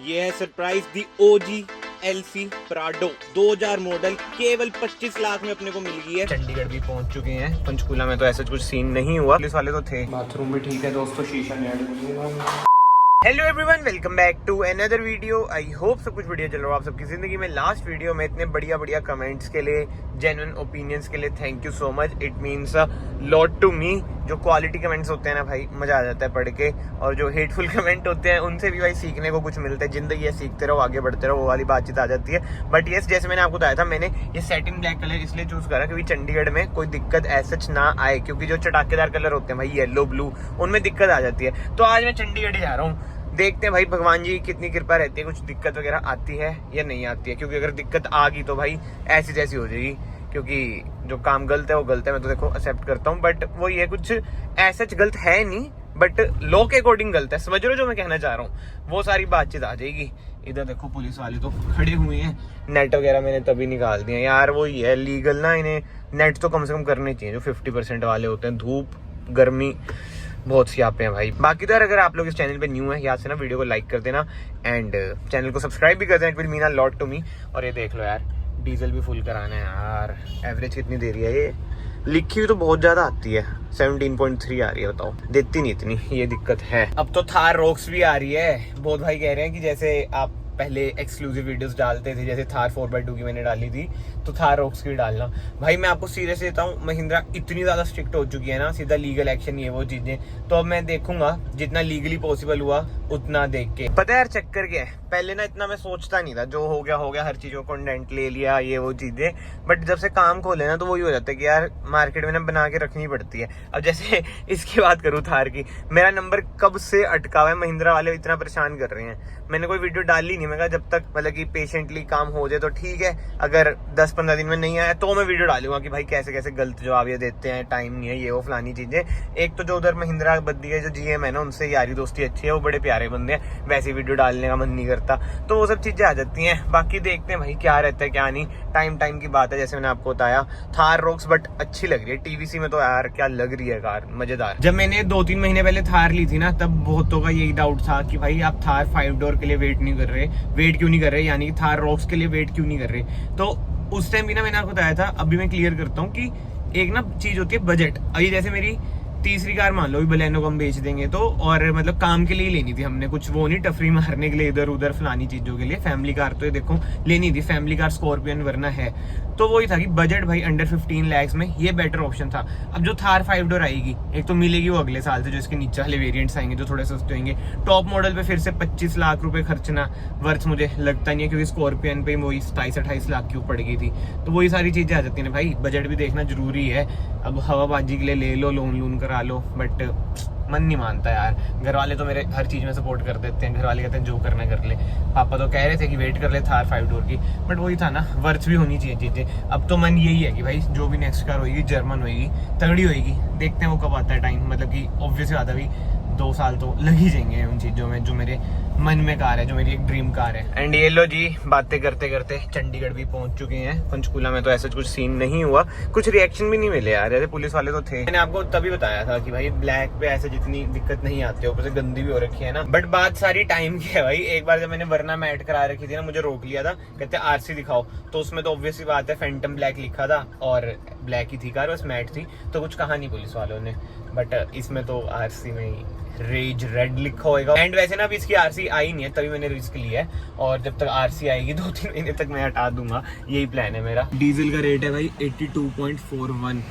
ये है सरप्राइज दी ओजी LC Prado 2000 model केवल 25 लाख में अपने को मिल गई है। चंडीगढ़ भी पहुंच चुके हैं। पंचकूला में तो ऐसा कुछ सीन नहीं हुआ, पुलिस वाले तो थे। बाथरूम भी ठीक है दोस्तों, शीशा नहीं। Hello everyone, welcome back to another video. I hope सब कुछ बढ़िया चल रहा हो आप सबकी जिंदगी में। लास्ट वीडियो में इतने बढ़िया बढ़िया कमेंट्स के लिए, जेन्युइन ओपिनियंस के लिए thank you so much. It means a lot to me. जो क्वालिटी कमेंट्स होते हैं ना भाई, मजा आ जाता है पढ़ के। और जो हेटफुल कमेंट होते हैं उनसे भी भाई सीखने को कुछ मिलता है। जिंदगी है, सीखते रहो, आगे बढ़ते रहो, वो वाली बातचीत आ जाती है। बट यस, जैसे मैंने आपको बताया था, मैंने ये सैटिन ब्लैक कलर इसलिए चूज करा क्योंकि चंडीगढ़ में कोई दिक्कत ऐसा ना आए, क्योंकि जो चटाकेदार कलर होते हैं भाई, येलो ब्लू, उनमें दिक्कत आ जाती है। तो आज मैं चंडीगढ़ ही जा रहा हूँ। देखते हैं भाई भगवान जी कितनी कृपा रहती है, कुछ दिक्कत वगैरह आती है या नहीं आती है। क्योंकि अगर दिक्कत आ गई तो भाई ऐसी जैसी हो जाएगी, क्योंकि जो काम गलत है वो गलत है, मैं तो देखो एक्सेप्ट करता हूँ। बट वो ये कुछ ऐसा गलत है नहीं, बट लॉ के अकॉर्डिंग गलत है। समझ रहे हो जो मैं कहना चाह रहा हूँ? वो सारी बातचीत आ जाएगी। इधर देखो पुलिस वाले तो खड़े हुए हैं। नेट वगैरह मैंने तभी निकाल दिया यार। वो ही है लीगल ना, इन्हें नेट तो कम से कम करने चाहिए जो 50% वाले होते हैं। धूप गर्मी बहुत सी आप हैं भाई। बाकी तो यार, अगर आप लोग इस चैनल पे न्यू है, याद से ना वीडियो को लाइक कर देना एंड चैनल को सब्सक्राइब भी कर देना। It will mean a lot to me. और ये देख लो यार, डीजल भी फुल कराना है यार। एवरेज कितनी दे रही है ये? लिखी हुई तो बहुत ज्यादा आती है, 17.3 आ रही है। बताओ, देती नहीं इतनी, ये दिक्कत है। अब तो थार रॉक्स भी आ रही है। बहुत भाई कह रहे हैं कि जैसे आप पहले एक्सक्लूसिव वीडियोस डालते थे, जैसे थार 4x2 की मैंने डाली थी, तो थार रॉक्स की डालना। भाई मैं आपको सीरियस देता हूँ, महिंद्रा इतनी ज्यादा स्ट्रिक्ट हो चुकी है ना, सीधा लीगल एक्शन, ये वो चीजें। तो अब मैं देखूंगा जितना लीगली पॉसिबल हुआ उतना देख के। पता है यार चक्कर क्या है, पहले ना इतना मैं सोचता नहीं था। जो हो गया, हर चीज को कंटेंट ले लिया, ये वो चीजें। बट जब से काम खोले ना, तो वही हो जाता है कि यार मार्केट में ना बना के रखनी पड़ती है। अब जैसे इसकी बात करूँ थार की, मेरा नंबर कब से अटका हुआ है, महिंद्रा वाले इतना परेशान कर रहे हैं। मैंने कोई वीडियो डाली नहीं। मैं कहा जब तक मतलब कि पेशेंटली काम हो जाए तो ठीक है, अगर 10-15 दिन में नहीं आया तो मैं वीडियो डालूंगा कि भाई कैसे कैसे गलत जवाब ये देते हैं, टाइम नहीं है, ये वो फलानी चीजें। एक तो जो उधर महिंद्रा बद्दी है, जो जीएम है ना, उनसे यारी दोस्ती अच्छी है, वो बड़े प्यारे बंदे हैं। वैसे वीडियो डालने का मन नहीं करता, तो वो सब चीजें आ जाती हैं। बाकी देखते हैं भाई क्या रहता है क्या नहीं, टाइम की बात है। जैसे मैंने आपको बताया, थार रॉक्स बट अच्छी लग रही है। टीवीसी में तो यार क्या लग रही है कार, मजेदार। जब मैंने 2-3 महीने पहले थार ली थी ना, तब बहुतों का यही डाउट था कि भाई आप थार 5 डोर के लिए वेट क्यों नहीं कर रहे, यानी कि थार रॉक्स के लिए वेट क्यों नहीं कर रहे। तो उस टाइम भी ना मैंने आपको बताया था, अभी मैं क्लियर करता हूँ कि एक ना चीज होती है बजट। अभी जैसे मेरी तीसरी कार मान लो, बलेनो को हम बेच देंगे तो, और मतलब काम के लिए ही लेनी थी हमने, कुछ वो नहीं टफरी मारने के लिए इधर उधर फलानी चीजों के लिए। फैमिली कार तो ये देखो लेनी थी, फैमिली कार स्कॉर्पियन वरना है। तो वही था कि बजट भाई अंडर 15 लाख में ये बेटर ऑप्शन था। अब जो थार 5 डोर आएगी, एक तो मिलेगी वो अगले साल से, जो इसके नीचे वाले वेरिएंट्स आएंगे जो थोड़े सस्ते होंगे। टॉप मॉडल पे फिर से 25 लाख रुपए खर्चना वर्थ मुझे लगता नहीं है, क्योंकि स्कॉर्पियन पे वही 27-28 लाख की पड़ गई थी। तो वही सारी चीजें आ जाती है ना भाई, बजट भी देखना जरूरी है। अब हवाबाजी के लिए ले लो, लोन करा लो, बट मन नहीं मानता यार। घर वाले तो मेरे हर चीज में सपोर्ट कर देते हैं। घर वाले कहते हैं जो करना कर ले। पापा तो कह रहे थे कि वेट कर ले थार 5 डोर की, बट वही था ना, वर्थ भी होनी चाहिए चीजें। अब तो मन यही है कि भाई जो भी नेक्स्ट कार होगी, जर्मन होगी, तगड़ी होगी। देखते हैं वो कब आता है टाइम, मतलब कि ऑब्वियसली आता भी 2 साल तो लग ही जाएंगे उन चीजों में, जो मेरे मन में कार है, जो मेरी एक ड्रीम कार है। एंड ये लो जी, बातें करते करते चंडीगढ़ भी पहुंच चुके हैं। पंचकूला में तो ऐसा कुछ सीन नहीं हुआ, कुछ रिएक्शन भी नहीं मिले यार। जैसे पुलिस वाले तो थे, मैंने आपको तभी बताया था कि भाई ब्लैक पे ऐसे जितनी दिक्कत नहीं आती है, ऊपर से गंदी भी हो रखी है ना। बट बात सारी टाइम की है भाई। एक बार जब मैंने वरना मैट करा रखी थी ना, मुझे रोक लिया था, कहते आरसी दिखाओ। तो उसमें तो ऑब्वियसली बात है, फैंटम ब्लैक लिखा था और ब्लैक ही थी कार, बस मैट थी, तो कुछ कहा नहीं पुलिस वालों ने। बट इसमें तो आरसी में ही रेज रेड लिखा होगा। एंड वैसे ना अभी इसकी आरसी आई नहीं है, तभी मैंने रिस्क लिया है। और जब तक आरसी आएगी 2-3 महीने तक मैं हटा दूंगा, यही प्लान है मेरा। डीजल का रेट है भाई 82.41,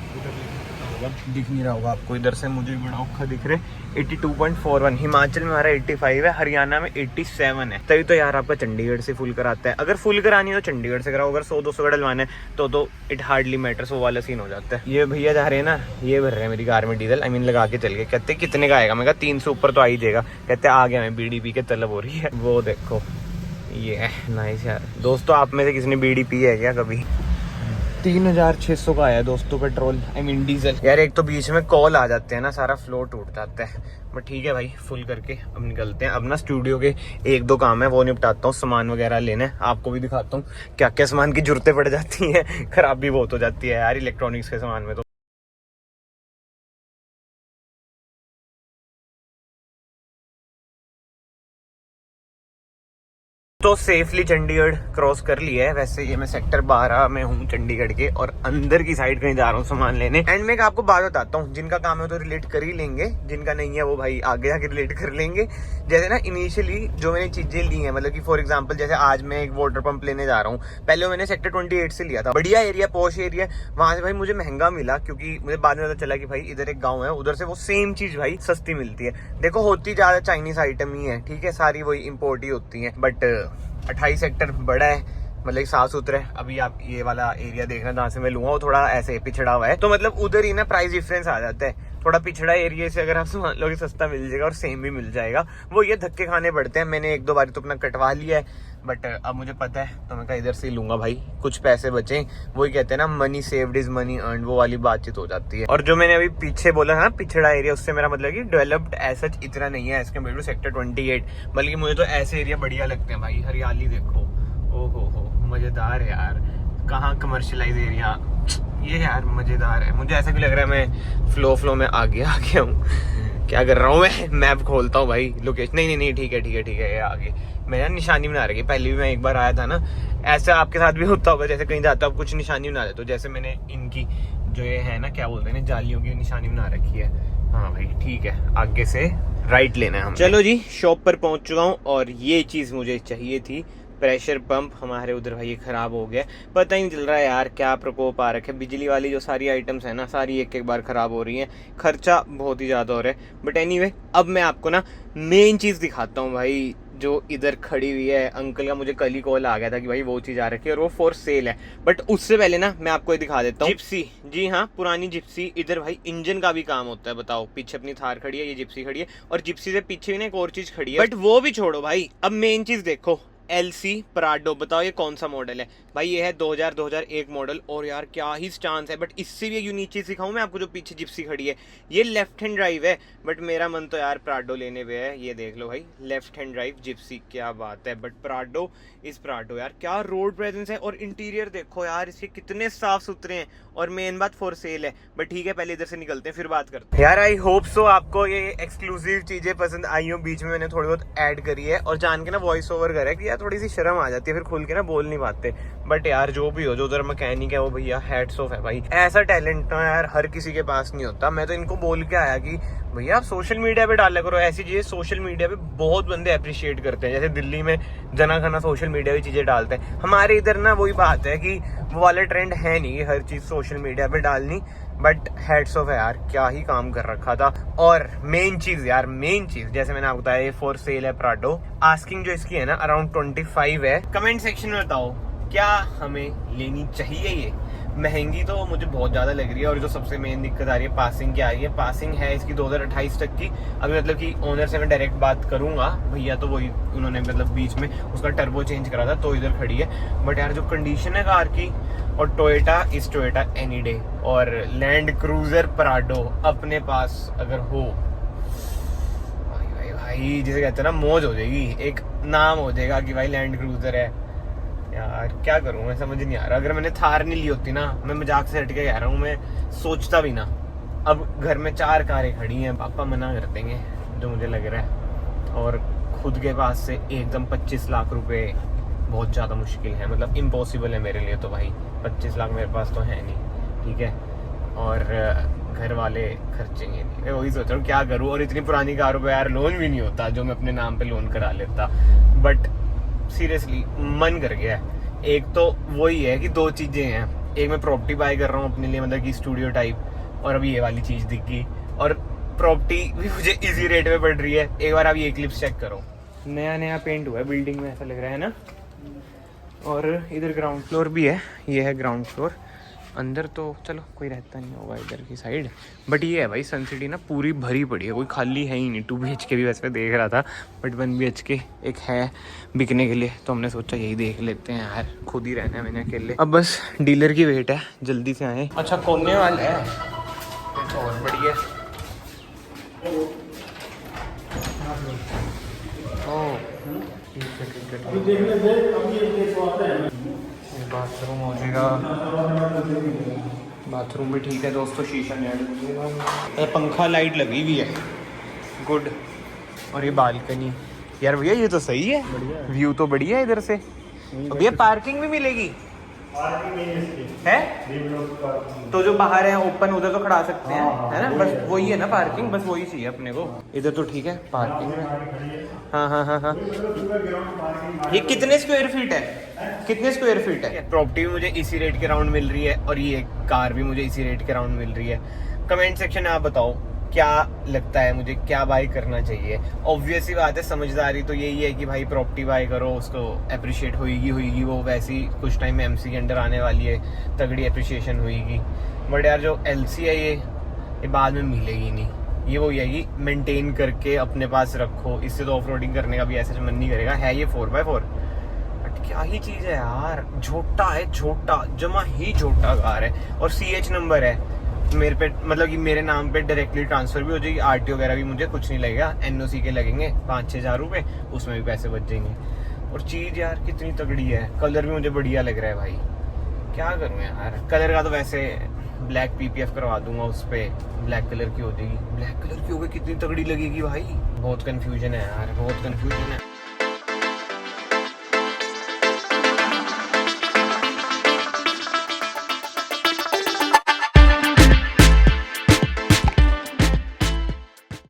दिख नहीं रहा होगा आपको, इधर से मुझे बड़ा औखा दिख रहा है। 82.41, हिमाचल में हमारा 85 है, हरियाणा में 87 है। तभी तो यार आपका चंडीगढ़ से फुल कराता है। अगर फुल करानी है तो चंडीगढ़ से कराओ, अगर 100-200 का डलवाना है तो इट हार्डली मैटर्स, वो वाला सीन हो जाता है। ये भैया जा रहे हैं ना, ये भर रहे हैं मेरी कार में डीजल, आई मीन लगा के चल गए। कहते कितने का आएगा? मैं कहा 300 ऊपर तो आ ही जाएगा। कहते आ गया, मैं BDP के तलब हो रही है। वो देखो ये है नाइस यार। दोस्तों आप में से किसी ने बीड़ी पी है क्या कभी? 3600 का आया दोस्तों पेट्रोल, आई मीन डीजल। यार एक तो बीच में कॉल आ जाते हैं ना, सारा फ्लो टूट जाता है। बट ठीक है भाई, फुल करके अब निकलते हैं। अब ना स्टूडियो के 1-2 काम है, वो निपटाता हूँ। सामान वगैरह लेना है, आपको भी दिखाता हूँ क्या क्या सामान की जरूरतें पड़ जाती हैं। खराब भी बहुत हो जाती है यार इलेक्ट्रॉनिक्स के सामान में तो। तो सेफली चंडीगढ़ क्रॉस कर लिया है। वैसे ये मैं सेक्टर 12 में हूँ चंडीगढ़ के, और अंदर की साइड कहीं जा रहा हूँ सामान लेने। एंड मैं आपको बात बताता हूँ, जिनका काम है तो रिलेट कर ही लेंगे, जिनका नहीं है वो भाई आगे जाके रिलेट कर लेंगे। जैसे ना इनिशियली जो मैंने चीजें ली हैं, मतलब कि फॉर एग्जाम्पल जैसे आज मैं एक वाटर पंप लेने जा रहा हूँ, पहले मैंने सेक्टर 28 से लिया था, बढ़िया एरिया, पॉश एरिया। वहां से भाई मुझे महंगा मिला, क्योंकि मुझे बाद में पता चला कि भाई इधर एक गाँव है, उधर से वो सेम चीज भाई सस्ती मिलती है। देखो होती ज्यादा चाइनीज आइटम ही है, ठीक है, सारी वही इम्पोर्ट ही होती है, बट 28 सेक्टर बड़ा है, मतलब साफ सुथरा है। अभी आप ये वाला एरिया देखना जहाँ से मैं लूंगा, वो थोड़ा ऐसे पिछड़ा हुआ है, तो मतलब उधर ही ना प्राइस डिफरेंस आ जाता है। थोड़ा पिछड़ा एरिया से अगर आप मान लो कि सस्ता मिल जाएगा और सेम भी मिल जाएगा, वो ये धक्के खाने पड़ते हैं। मैंने एक दो बार तो अपना कटवा लिया है, बट अब मुझे पता है तो मैं कहा इधर से ही लूंगा भाई, कुछ पैसे बचे। वही कहते हैं ना, money saved is money earned, वो वाली बातचीत हो जाती है। और जो मैंने अभी पीछे बोला था ना पिछड़ा एरिया, उससे मेरा मतलब कि डेवलप्ड ऐसा इतना नहीं है एज कम्पेयर टू सेक्टर 28, बल्कि मुझे तो ऐसे एरिया बढ़िया लगते हैं भाई। हरियाली देखो, ओ हो मजेदार है यार। कहाँ कमर्शियलाइज एरिया, ये यार मजेदार है। मुझे ऐसा भी लग रहा है मैं फ्लो में आगे आ गया हूँ। क्या कर रहा हूँ मैं, मैप खोलता हूँ भाई, लोकेशन। नहीं ठीक है, ये आगे मैं ना निशानी बना रखी। पहले भी मैं एक बार आया था ना, ऐसा आपके साथ भी होता होगा, जैसे कहीं जाता हो आप कुछ निशानी बना देते हो। जैसे मैंने इनकी जो ये है ना, क्या बोलते हैं, जालियों की निशानी बना रखी है। हाँ भाई ठीक है, आगे से राइट लेना है हम। चलो जी, शॉप पर पहुंच चुका हूँ, और ये चीज मुझे चाहिए थी, प्रेशर पंप। हमारे उधर भाई ये खराब हो गया, पता ही नहीं चल रहा है यार क्या प्रकोप आ रखा है। बिजली वाली जो सारी आइटम्स है ना, सारी एक बार खराब हो रही हैं, खर्चा बहुत ही ज़्यादा हो रहा है। बट एनीवे, अब मैं आपको ना मेन चीज़ दिखाता हूँ भाई, जो इधर खड़ी हुई है। अंकल का मुझे कल ही कॉल आ गया था कि भाई वो चीज़ आ रखी है और वो फॉर सेल है। बट उससे पहले ना मैं आपको ये दिखा देता हूँ, जिप्सी। जी हाँ, पुरानी जिप्सी। इधर भाई इंजन का भी काम होता है, बताओ। पीछे अपनी थार खड़ी है, ये जिप्सी खड़ी है, और जिप्सी से पीछे भी ना एक और चीज़ खड़ी है, बट वो भी छोड़ो भाई। अब मेन चीज़ देखो, LC प्राडो। बताओ ये कौन सा मॉडल है भाई? ये है 2001 मॉडल, और यार क्या ही स्टांस है। बट इससे भी एक यूनिक चीज सिखाऊं मैं आपको, जो पीछे जिप्सी खड़ी है, ये लेफ्ट हैंड ड्राइव है। बट मेरा मन तो यार प्राडो लेने पे है। ये देख लो भाई, लेफ्ट हैंड ड्राइव जिप्सी, क्या बात है। बट प्राडो इस प्राडो यार, क्या रोड प्रेजेंस है। और इंटीरियर देखो यार इसके कितने साफ सुथरे हैं, और मेन बात फॉर सेल है। बट ठीक है, पहले इधर से निकलते हैं, फिर बात करते हैं। यार आई होप सो आपको ये एक्सक्लूसिव चीजें पसंद आई हो। बीच में मैंने थोड़ी बहुत ऐड करी है, और जान के ना वॉइस ओवर करा है कि यार थोड़ी सी शर्म आ जाती है, फिर खुल के ना बोल नहीं पाते। बट यार जो भी हो, जो उधर मैकेनिक है वो भैया हैट्स ऑफ है भाई। ऐसा टैलेंट ना यार हर किसी के पास नहीं होता। मैं तो इनको बोल के आया कि भैया आप सोशल मीडिया पे डाला करो ऐसी चीजें। सोशल मीडिया पे बहुत बंदे अप्रिशिएट करते हैं, जैसे दिल्ली में जना खना सोशल मीडिया पे चीजें डालते हैं। हमारे इधर ना वही बात है कि वो वाला ट्रेंड है नहीं हर चीज सोशल मीडिया पे डालनी। बट हेड्स ऑफ है यार, क्या ही काम कर रखा था। और मेन चीज यार, मेन चीज जैसे मैंने आपको बताया, ये फॉर सेल है प्राडो। आस्किंग जो इसकी है ना अराउंड 25 है। कमेंट सेक्शन में बताओ क्या हमें लेनी चाहिए। ये महंगी तो मुझे बहुत ज्यादा लग रही है, और जो सबसे मेन दिक्कत आ रही है पासिंग की आ रही है। पासिंग है इसकी 2028 तक की। अभी मतलब कि ओनर से मैं डायरेक्ट बात करूंगा, भैया तो वही, उन्होंने मतलब बीच में उसका टर्बो चेंज करा था, तो इधर खड़ी है। बट यार जो कंडीशन है कार की, और Toyota is Toyota any day. और लैंड क्रूजर प्राडो अपने पास अगर हो, भाई जिसे कहते हैं ना, मौज हो जाएगी। एक नाम हो जाएगा कि भाई लैंड क्रूजर है। यार क्या करूं, मैं समझ नहीं आ रहा। अगर मैंने थार नहीं ली होती ना, मैं मजाक से हट के कह रहा हूँ, मैं सोचता भी ना। अब घर में 4 कारें खड़ी हैं, पापा मना कर देंगे जो मुझे लग रहा है। और खुद के पास से एकदम 25 लाख रुपए बहुत ज़्यादा मुश्किल है, मतलब इम्पॉसिबल है मेरे लिए। तो भाई 25 लाख मेरे पास तो है नहीं, ठीक है। और घर वाले खर्चेंगे नहीं। मैं वही सोच रहा हूँ क्या करूँ। और इतनी पुरानी कारों पे यार लोन भी नहीं होता, जो मैं अपने नाम पे लोन करा लेता। बट सीरियसली मन कर गया है। एक तो वही है कि 2 चीजें हैं, एक मैं प्रॉपर्टी बाय कर रहा हूँ अपने लिए, मतलब कि स्टूडियो टाइप, और अभी ये वाली चीज दिख गई। और प्रॉपर्टी भी मुझे इजी रेट में पड़ रही है। एक बार आप ये क्लिप्स चेक करो, नया पेंट हुआ है बिल्डिंग में, ऐसा लग रहा है ना। और इधर ग्राउंड फ्लोर भी है, ये है ग्राउंड फ्लोर। अंदर तो चलो कोई रहता नहीं होगा इधर की साइड। बट ये है भाई, सन सिटी ना पूरी भरी पड़ी है, कोई खाली है ही नहीं। 2 BHK भी वैसे देख रहा था, बट 1 BHK एक है बिकने के लिए, तो हमने सोचा यही देख लेते हैं यार, खुद ही रहना है मैंने अकेले। अब बस डीलर की वेट है, जल्दी से आए। अच्छा कोने वाला है, कुछ और बढ़िया। ओह ठीक है। बाथरूम हो जाएगा, बाथरूम भी ठीक है दोस्तों, शीशा नहीं ऐड। पंखा लाइट लगी हुई है, गुड। और ये बालकनी, यार भैया ये तो सही है, व्यू तो बढ़िया है इधर से। भैया पार्किंग भी मिलेगी है? तो जो बाहर है ओपन उधर तो खड़ा सकते हैं, है ना? बस वही है ना पार्किंग, बस वही चाहिए अपने को। इधर तो ठीक है पार्किंग में। हाँ हाँ हाँ हाँ। ये कितने स्क्वायर फीट है? कितने स्क्वायर फीट है? प्रॉपर्टी भी मुझे इसी रेट के राउंड मिल रही है और ये कार भी मुझे इसी रेट के राउंड मिल रही है। कमेंट सेक्शन में आप बताओ क्या लगता है मुझे, क्या बाय करना चाहिए। ऑब्वियस ही बात है, समझदारी तो यही है कि भाई प्रॉपर्टी बाय करो, उसको अप्रिशिएट होगी वो वैसी कुछ टाइम में एमसी के अंडर आने वाली है, तगड़ी अप्रिशिएशन होगी। बट यार जो एलसी है ये बाद में मिलेगी नहीं, ये वो यही मेंटेन करके अपने पास रखो। इससे तो ऑफ रोडिंग करने का भी ऐसे मन नहीं करेगा। है ये 4x4 बट क्या ही चीज़ है यार, झोटा है, झोटा जमा ही झोटा कार है। और CH नंबर है मेरे पे, मतलब कि मेरे नाम पे डायरेक्टली ट्रांसफर भी हो जाएगी। RTO वगैरह भी मुझे कुछ नहीं लगेगा, NOC के लगेंगे 5-6 हज़ार रुपये, उसमें भी पैसे बच जाएंगे। और चीज़ यार कितनी तगड़ी है, कलर भी मुझे बढ़िया लग रहा है भाई। क्या करूँ यार, कलर का तो वैसे ब्लैक PPF करवा दूंगा, उस पर ब्लैक कलर की हो जाएगी। ब्लैक कलर की हो गई कितनी तगड़ी लगेगी भाई। बहुत कन्फ्यूजन है यार, बहुत कन्फ्यूजन है।